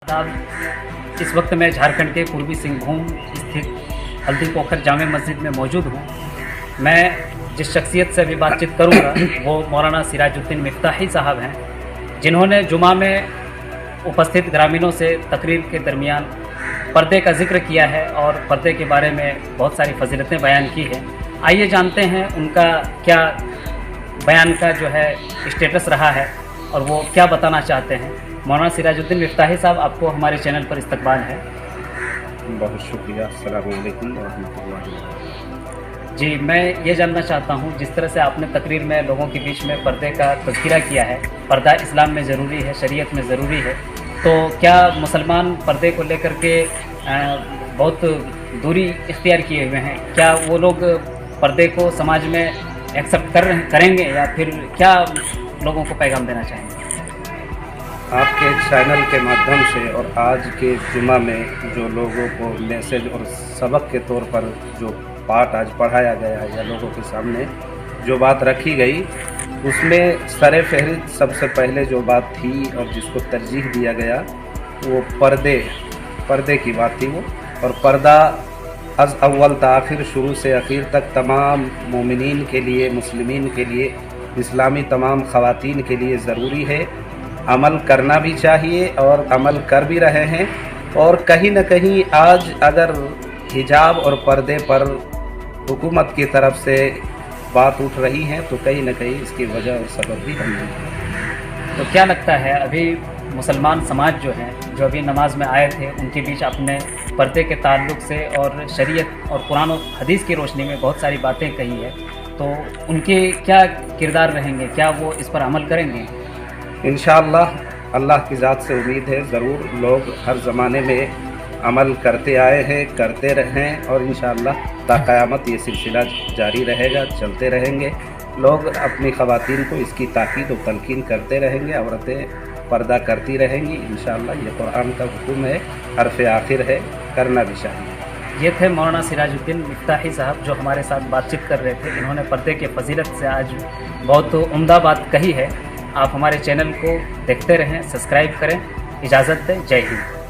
आदाब। इस वक्त मैं झारखंड के पूर्वी सिंहभूम स्थित हल्दी पोखर जामे मस्जिद में मौजूद हूँ। मैं जिस शख्सियत से अभी बातचीत करूँगा वो मौलाना सिराजुद्दीन मिफ्ताही साहब हैं, जिन्होंने जुमा में उपस्थित ग्रामीणों से तकरीर के दरमियान पर्दे का जिक्र किया है और पर्दे के बारे में बहुत सारी फजीलतें बयान की है। आइए जानते हैं उनका क्या बयान का जो है स्टेटस रहा है और वो क्या बताना चाहते हैं। मौलाना सिराजुद्दीन मिफ्ताही साहब, आपको हमारे चैनल पर इस्तकबाल है। बहुत शुक्रिया। अस्सलाम वालेकुम व रहमतुल्लाहि व बरकातहू। जी, मैं ये जानना चाहता हूँ, जिस तरह से आपने तकरीर में लोगों के बीच में पर्दे का तज़किरा किया है, पर्दा इस्लाम में ज़रूरी है, शरीयत में ज़रूरी है, तो क्या मुसलमान पर्दे को लेकर के बहुत दूरी इख्तियार किए हुए हैं? क्या वो लोग पर्दे को समाज में एक्सेप्ट करेंगे या फिर क्या लोगों को पैगाम देना चाहेंगे? आपके चैनल के माध्यम से और आज के जुमा में जो लोगों को मैसेज और सबक के तौर पर जो पाठ आज पढ़ाया गया है या लोगों के सामने जो बात रखी गई, उसमें सरे फहरिस्त सबसे पहले जो बात थी और जिसको तरजीह दिया गया वो पर्दे की बात थी वो। और पर्दा अज़ अव्वल ता आखिर, शुरू से आखिर तक तमाम मोमिनीन के लिए, मुस्लिमीन के लिए, इस्लामी तमाम ख़वातीन के लिए ज़रूरी है। अमल करना भी चाहिए और अमल कर भी रहे हैं। और कहीं न कहीं आज अगर हिजाब और पर्दे पर हुकूमत की तरफ से बात उठ रही है तो कहीं न कहीं इसकी वजह और सबब भी हम हैं। तो क्या लगता है, अभी मुसलमान समाज जो है, जो अभी नमाज में आए थे, उनके बीच अपने पर्दे के ताल्लुक़ से और शरीयत और कुरान और हदीस की रोशनी में बहुत सारी बातें कही है, तो उनके क्या किरदार रहेंगे? क्या वो इस पर अमल करेंगे? इंशाअल्लाह अल्लाह की ज़ात से उम्मीद है ज़रूर लोग हर ज़माने में अमल करते आए हैं, करते रहें और इंशाअल्लाह ता क़यामत ये सिलसिला जारी रहेगा, चलते रहेंगे। लोग अपनी ख़वातीन को इसकी ताकीद और तलकीन करते रहेंगे, औरतें पर्दा करती रहेंगी। इंशाअल्लाह ये कुरान का हुक्म है, हरफ आखिर है, करना भी चाहिए। ये थे मौलाना सिराजुद्दीन मिफ्ताही साहब जो हमारे साथ बातचीत कर रहे थे। इन्होंने पर्दे के फजीलत से आज बहुत उम्दा बात कही है। आप हमारे चैनल को देखते रहें, सब्सक्राइब करें। इजाज़त दें। जय हिंद।